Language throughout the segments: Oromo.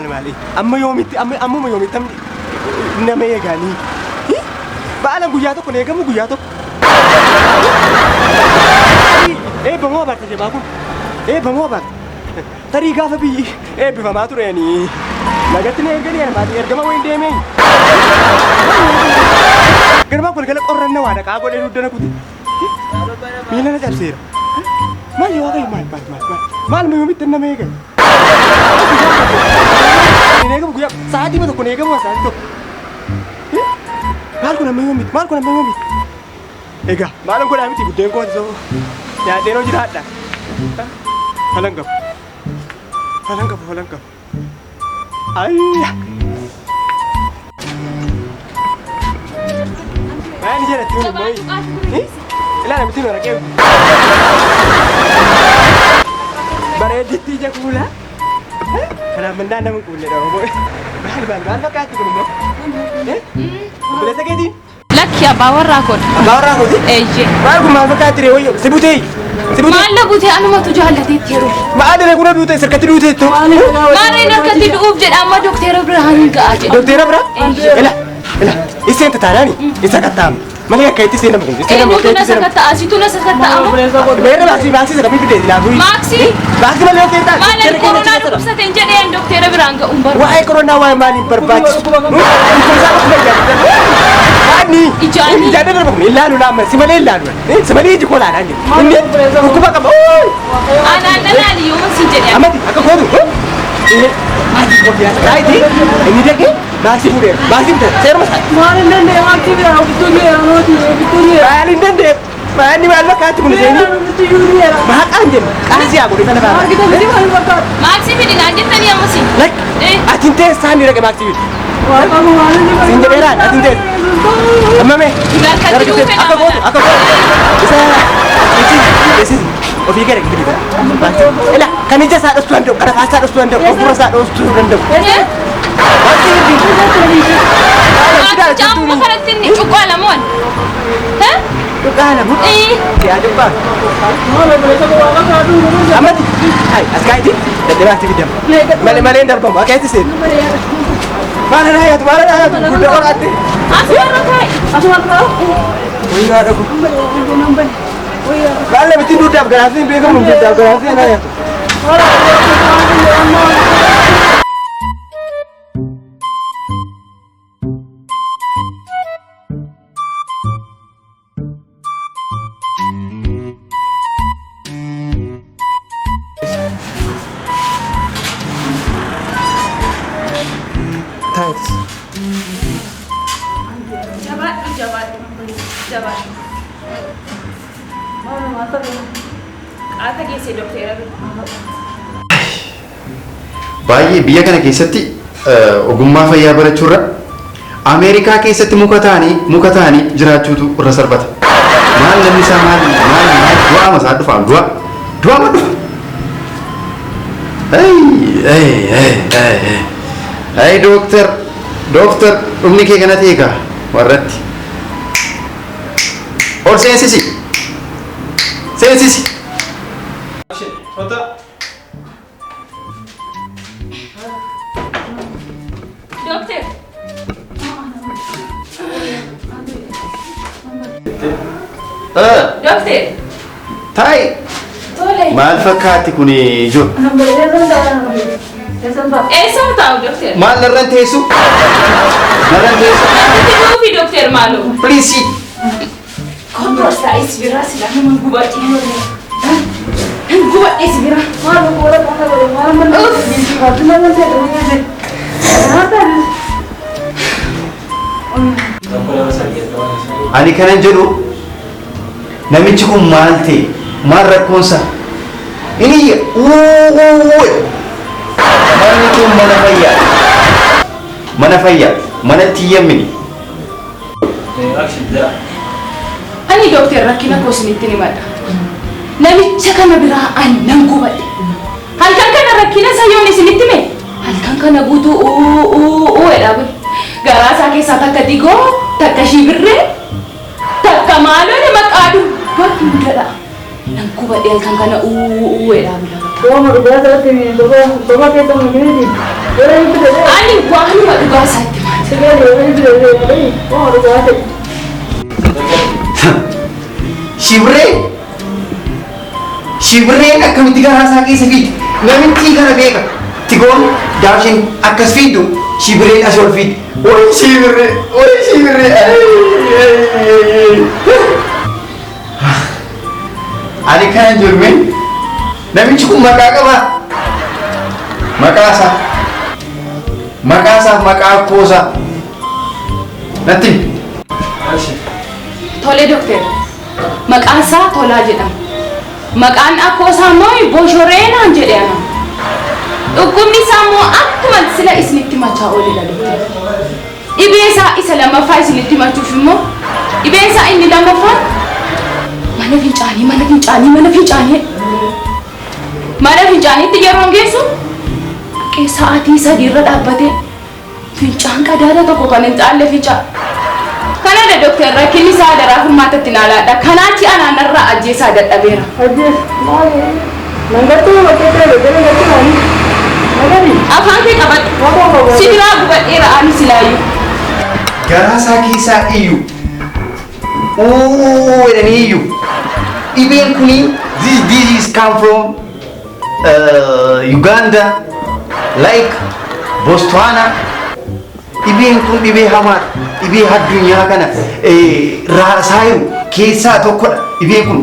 maali. Amma yoomitti ammuma yoomitti nama eeganii. Baalan guyyaa tokko eegamu guyyaa tokko. Eebbamoo abaarte jabaa kun. Eebbamoo abaarte. Tarii gaafa biyyi eebbifamaa tureeni. Nagatti na erganii armaati ergama wayin deemee. Garba kun gala qorranna waa dhaqaa godhee duddana kuti. Miila na cabseera. Maal yoo ta'e maal yoomitti nama eegan. Eegamu guyyaa sa'aatii tokko eegamu sa'aatii tokko. Maal kun amma yoomitti. Egaa maalan godhaa miti buddeen kooti soo yaadeen hojii haadha. Falan qabu. Ayya. Maani jala tiyo mai. Ilaa miti nora kee. Bareedditi ija kuula. Kana mandaa nama kuulle dha robo. Maal fakkaatti kun immoo? Bilisa keetiin? Lakki abbaa warraa godha. Abbaa warraa godhi? Eeyyee. Maal kun maal fakkaatti ree wayyo? Si butee? Maal na butee anumatu jaallateetti yeroo. Maal dhala kuna duute sirkatti duuteettu? Maarreen harkatti du'uuf jedha amma Doktera Birhaan ga'a jedha. Doktera Birhaan? Ila iseen tataanaani isa kattaam. Malee akka itti seenamu kun. Eenyutu na sakatta'a? Asitu na sakatta'amu? Meerra maaksii sirra bibidee ilaalu. Maaksii? Maaksii malee okkee ta'a. Maal koronaa dhukkubsateen jedheen Doktera Birhaan ga'uun barbaadu. Waa'ee koronaa waa'ee maaliin barbaachisu? Ijaani darba kun ilaalu laamma si malee ilaalu. Si malee iji koolaadhaan jiru. Inni dhukkuba qaba. Anaan yoo si jedhe. Amati akka kootu. Maatii kofiyaa taa'iti inni dhaqee maaksii fuudheera. Maaksii fuudheera. Seeruma isaa. Maal hin dandeenye maaksii biraa bittuulee. Maal hin dandeenye. Maanni maal fakkaatti kun seenii. Maaqaan jenna. Qaasii haa godhe kana baala. Maaksii fidinaan jettanii ammasi. Ati hin teessee saanii dhaqe maaksii fidi. Siin jedheeraan ati hin teessee. Ammame. Akka gootu. Isa ofii gara gidi bira. Ila kan ija isaa dhostuu danda'u, kan afaan isaa dhostuu danda'u, ofirra isaa dhostuu danda'u. Caamuma kanatti inni cuqqaa lamoon. Cuqqaa lamoon? Yaa cuqqaa. Amati. As kaa'iti. Daddabaatti fidama. Malee hin darbamu. Akka itti seenu. Maala naa yaatu guddaa qoraatti. Asumarra kaa'i. Wayyaa dhagu. Maala bitti duudhaaf garaasiin beekamu hin jedhaaf garaasiin naa yaatu. Baay'ee biyya kana keessatti ogummaa fayyaa barachuurra Ameerikaa keessatti muka ta'anii jiraachuutu irra sarbata. Maal namni isaa maal du'aa masaa dhufa du'aa ma dhufa. Ay doktor dhumni kee kana teekaa warratti. Ol seensisi. Dokter. Tai. Maal fakkaatti kun jiru? Eessa taa'u dokter? Maal narraan teessu? Dhufi dokter maalu? Please. Kontorsa isbira sila naman gubati. Gubat isbira. Maal boora kana godhe maal manni biisi kaatuna man ta'e dhufe. Ani kanan jedhu namichi kun maal ta'e maal rakkoonsa inni manni kun mana fayyaa mana tiyyamini. Ani dokter rakkina koo isinitti ni madda. Namicha kana biraa ani nan gubadhe. Halkan kana rakkina isaa yoon isinitti mee halkan kana guutuu jedhaa garaa isaa keessaa takka digoo takka shibirree takka maaloo nama qaadu wanti hundadha. Nan gubadhe halkan kana jedhaa Goma dhugaa isaatti goma keessa mukiniiti. Yeroo inni fide Ani waanuma dhugaa isaatti maati. siree yeroo inni fide goma dhugaa ta'e. Shibreen akkamitti garaa isaa keessa fiidu? Namichi kana beeka. Tigoon daabshin akkas fiiddu shibreen as ol fiiddu. Oi shibree! Ani kanan jirme namichi kun maqaa qaba. Maqaa isaa maqaa akkoosaa. Natti. Tole doktor. Maqaan isaa Tolaa jedhama. Maqaan akkoosaa immoo Boshoreenaan jedhama. Dhukkubni isaa immoo akkuma sila isinitti machaa oolidha doktor. Dhibee isaa isa lammaffaa isinitti machuuf immoo dhibeen isaa inni lammaffaa mana fincaaniitti yeroo geessu sa'aatii 3 irra dhaabbatee fincaan qadaada tokko kan hin caalle fincaa. Kanadha doktor rakkinni isaa daraa furmaatatti naalaadha. Kanaachi anaanarraa ajjeesaa dadhabeera. Ajjees maali? Nangattuu bakkeetti beekame gatti maali? Nagadi. Afaan kee qabadhu. Sibiraa gubadheera ani silaayyuu. Garaa isaa keessaa iyyu. Jedhanii iyyu. Dhibeen kuni this come from Uganda, like Botswana. Dhibeen kun dhibee hamaadha. Dhibee addunyaa kana raasaayu keessaa tokkodha. Dhibeen kun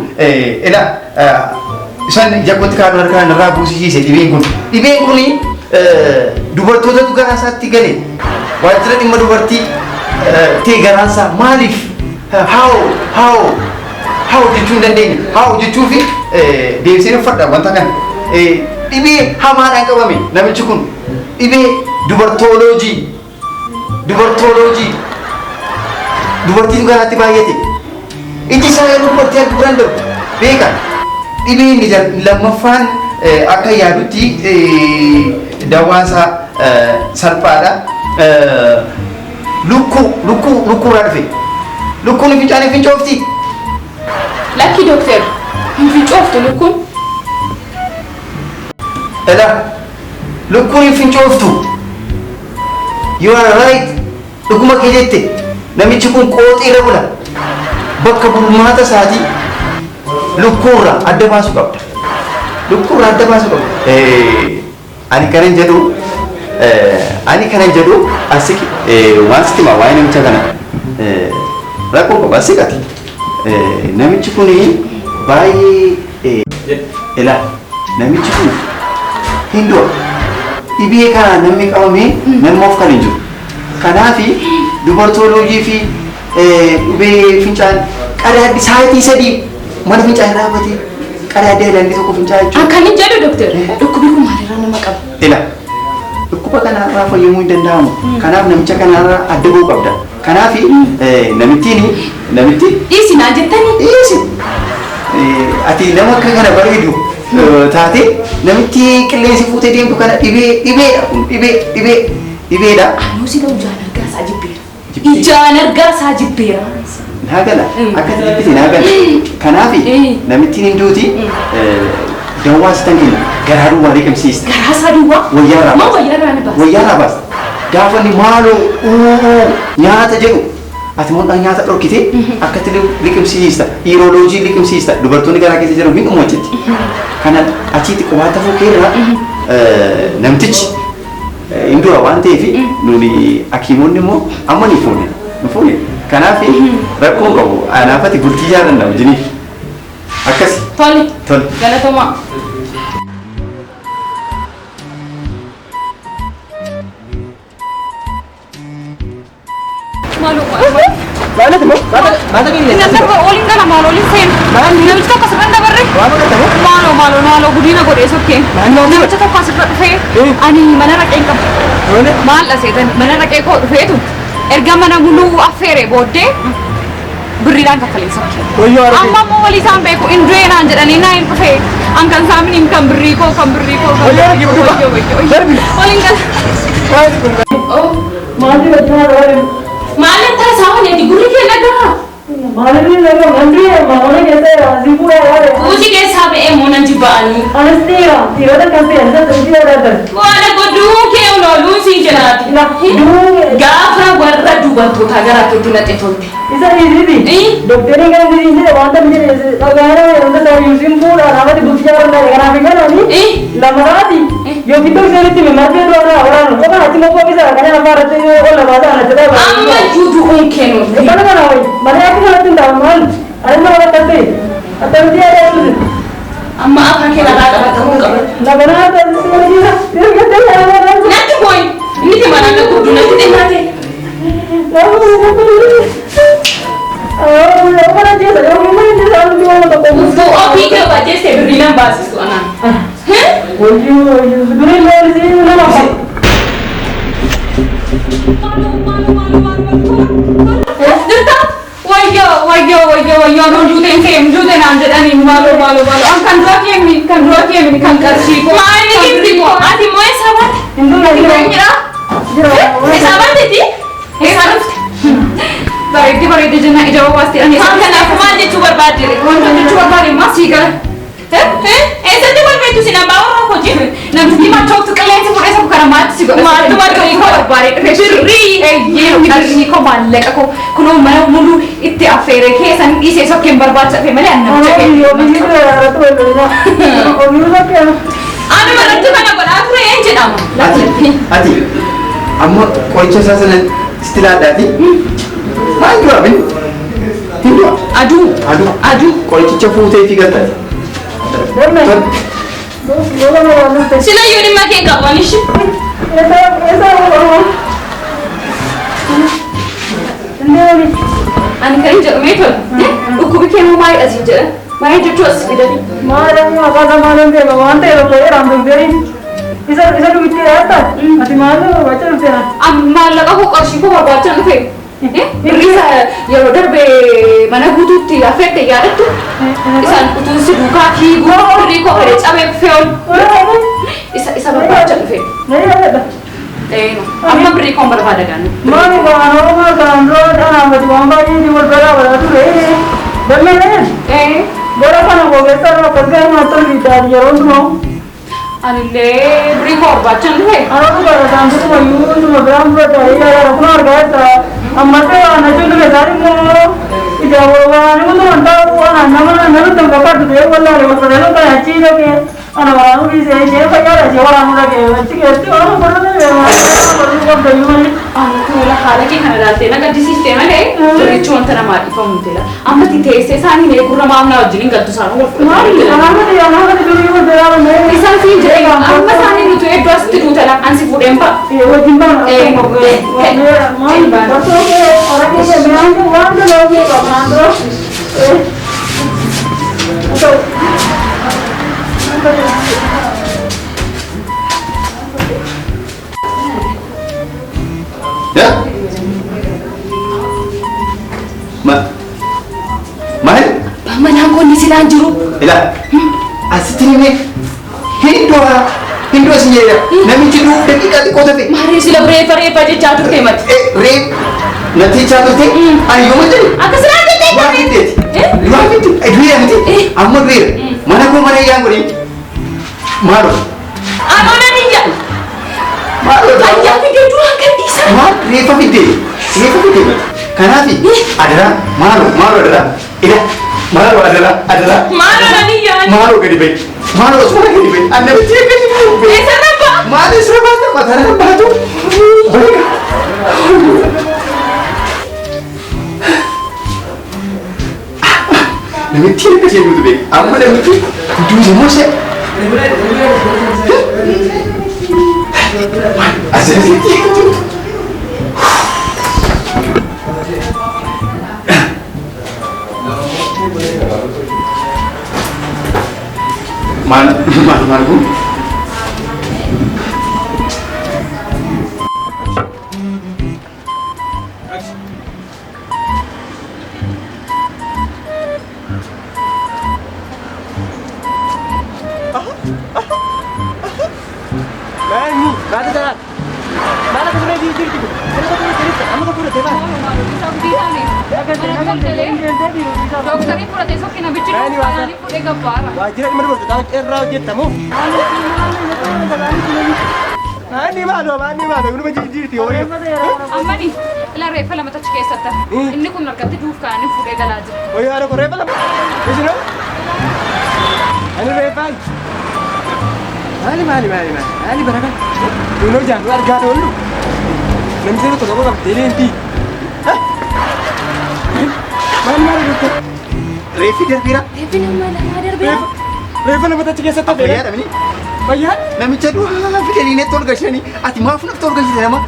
isaan jabbootti kaaduu harkaan irraa buusisiise dhibeen kun. Dhibeen kuni dubartootatu garaa isaatti gale. Waajjira dhimma dubartii ta'e garaan isaa maaliif how jechuu hin dandeenye. How jechuu fi deebisee uffadha wanta kana. Dhibee hamaadhaan qabame namichi kun. Dhibee dubartooloojii. Dubartiin garaatti baay'ate. Iji isaa yeroo dubartii arguu danda'u beeka. Dhibeen lammaffaan akka yaadutti dawaan isaa salphaadha. Lukkuurraa dhufe. Lukkuun fincaanii fincoofti. Lakki doktor hin fincooftu lukkuun. Lukkuun hin fincooftu. You are right. Dhuguma kee jette namichi kun qooxii irra bula. Bakka bulmaata isaatii lukkuurraa adda baasuu qabda. Ani kanan jedhu asiki waan sitti maa waa'ee namicha kana rakkoo qaba asikati. Namichi kun baay'ee namichi kun hindoo dhibee kana namni qabame namni of kan hin jiru. Kanaafi dubartooloojii fi dhibee fincaan qadaaddi sa'aatii 3 mana fincaan irraa batee qadaaddi ayilandi tokko fincaa jechuudha. Akkanin jedhu doktor dhukkubi kun maalirraa nama qaba? Dhukkuba kanarraa fayyamuu hin danda'amu. Kanaaf namicha kanarraa adda ba'uu qabda. Kanaafi namittiin dhiisi naan jettanii? Dhiisi. Ati nama akka kana bareedu taate namitti qilleensi fuutee deemtu kana dhibeedha kun dhibeedha. Anuu si ta'u ijaan argaa isaa jibbeera. Ijaan argaa isaa jibbeera. Naagala akka jibbite naagala. Kanaafi namittiin hinduuti dawwaa sitan kenna garaa duwwaa liqimsiista. Garaa isaa duwwaa? Wayyaarraa baasta. Wayyaarraa baasta. Gaafa inni maaloo nyaata jedhu ati mondhaa nyaata dhorkite akkatti liqimsiista. Dhiiroloojii liqimsiista. Dubartoonni garaa keessa jiran hin dhumu hojjetti. Kana achitti qubaata fuukeerra namtichi hindura waan ta'eef nuni hakiimonni immoo amma ni fuune. Kanaaf rakkoon qabu anaafati bultii jaalladha wajjiniif. Akkasi. Tole. Galatoomaa. Maalati moo? Maata keenya. Nama waliin gala maaloliin seenu. Namichi tokko asirra dabarre. Maaloo guddina godhee sokkee. Namicha tokko asirra dhufee ani mana raqeen qabu. Maal dhaseetan mana raqee koo dhufeetu erga mana buluu affeeree booddee birriidhaan kaffalee sokkee. Amma immoo walii isaan beeku indree naan jedhanii naa hin dhufee kan saaminiin kan birrii koo. Waliin gala. Maali wajjin haadha Maal taasisaa waliin gurri kee nagaa? maali nagaa mandrii mana kita zibu ya. Uji ke sabe e monan jibani. Anestia, tiro tak kasih anda terus ada. Wala ko du ke ulo lusi jelati. Nah, itu Gafa warra duba to tagara ke tinate tolte. isa ini. Dokter ini kan ini wanita menjadi agama untuk saya using food, orang itu bukti orang dari orang Amerika ni. Lama lagi. Yo kita bisa lihat memang dia orang. Kau kan hati mau kau bisa kerja apa rasa itu orang baca anak cerita. Amma judu unkeno. Mana mana awal. Mana aku nak tunda man. Ada mana kata. Atau dia ada tu. Amma apa ke laga ka kamu ka. Lama lagi tu semua dia. Dia kata ada. Nanti boy. Ini di mana ka kudu nanti deh mate. Oh, orang dia ada orang mana dia orang dia orang tak tahu. Untuk opi ke baca sebelum basis tu anak. Oh, sebenarnya luar sini mana apa? Dutta. Wayo, no jute nanti ani malu. Kan roki ni kan kasih ko. Mai ni kim ko. Ati mo sabat. Hindu lagi. Sabat itu? Harus. Baik jenah jawab pasti ani. Kan aku mandi cuba badi. Mandi cuba badi masih kan. Esa tu buat itu sih nama orang kau je. Nama si macam tu kalian sih boleh bukan mati sih. Mati kau bari. Ciri. Ye ini kau balik aku. Kuno mana mulu itu affair ke san isi esok yang berbaca fe mana anak cakap. Oh, ini tu ada tu ada. Oh, ini tu apa? Anu mana tu mana kau aku yang jenama. Ati, amma kau itu sasaran istilah tadi. Mana tu abin? Hindu. Adu. Kau itu cepu tu tiga tadi. Boleh. Sila yuri makan kawan ni sih. Esa orang. Ini Ani kan jauh meter. Aku bikin mau mai aja je. Mai je terus bidari. Malam apa nama dia? Mante orang orang beri. Isa tu bikin apa? Mati malu baca tu ya. Amma laga ko kashi ko baca tu fe. Risa ya udah be mana butuh ti afet ya itu. Isan butuh si buka ki gua beri ko beri cabe feon. Isa baca tu fe. Amma beri ko berpada kan. Mami kalau orang kan orang macam bangga ini jual berapa tu le. Benar berapa nak kau besar nak kerja macam ni dah dia orang tu. Ani le beri ko baca tu fe. Aku kalau dah tu semua berapa dah ya orang kerja. Amma tu anak tu besar ni. Ija orang ni tu anda orang nama tu dapat tu dia orang ni macam mana tu aci je ke. Anak orang ni saya payah je orang lagi. Cikgu orang pernah ni Anu tuh hal lagi kan ada tena kan di sistem ada, jadi cuma tena mati kamu tela. Amma ti tese sani ne kurang mamna jadi nggak tuh sana. anak tu dulu berapa ni? Isan sih jadi amma sani itu address tu tela ansi food empa. Orang orang ni memang tu orang tu lagi kawan tu. Ya? Mahal? Paman aku ni sila juru. Ila, asitini ni Hindu aslinya. Nami ciru dekat kota tu. Mari sila berapa je jatuh temat. Rep, nanti jatuh tu. Ayo macam. Aku sila jatuh Wah gitu. Wah gitu. Dua nanti. Amma dua. Mana kau mana yang kau ni? Maru. Anu nani ya. Maru. Ayah tiga dua kan bisa. Wah, Repa fide. Kanafi. Adalah maru adalah. Ila, maru adalah. Mana nani ya. Maru ke di baik. Maru semua ke di baik. Anda bercakap ke di baik. Sana apa? Maru serba tu, mataran batu. Baik. Nabi tiada kerja itu baik. Apa dah betul? Kudu semua saya. Asal itu. Mana bu? Mana jalan? Mana kemudian di sini? Kenapa tu cerita? Kamu kau pura depan. Doktariin fudhatee sokkina bichi dhuunfaanii fudhee gabbaara. Waajjira dhimma dubartootaa irraa hojjettamu. Maanni maaloo numa jirti yoo Ammani ila reeffa lamatu achi keessatti inni kun harkatti duuf kaa'anii fudhee galaa jira. Wayyaa haadha reeffa lama. Isinoo? Ani reeffaan. Maali barakan? Kunoo jaanuu argaa oollu. Namni tokko tokko qabdee leentii. Maali doktor? Reeffi darbiira. Reeffi nama darbeera. Reeffa lamatu achi keessatti Fayyaadha mini. Fayyaa? Namicha du'aa fidanii natti ol galchanii ati maaf natti ol galchite nama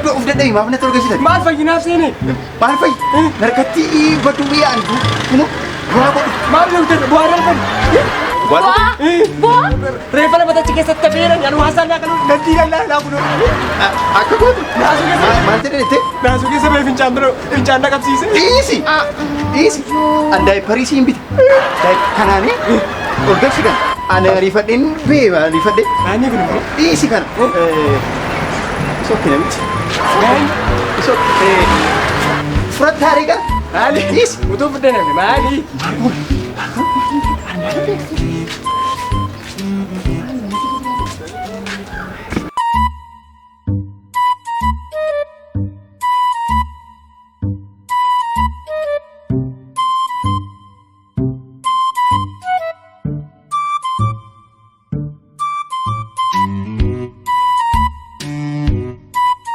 du'a of dadhabi maaf natti ol galchite Maal fayyinaaf seene? maal fayyi narkatti baduu biyyaan kuno bu'aa godhu Maal doktor bu'aa darban? Bu'aa? Reeffa lamatu achi keessatti beeran yaanu haasaan naa kanuu nadii lallaa kunoo. akka gootu Naasuu keessa maal jedhe jettee naasuu keessa ba'ee fincaan na qabsiise. dhiisi an daayipparii siin bite kanaanii ol galchi kana ana riifadheen beeba riifadhe Maanni kun immoo? dhiisi kana sokki namichi fudhataa riga Maali? dhiisi Utuu fuddeen maali?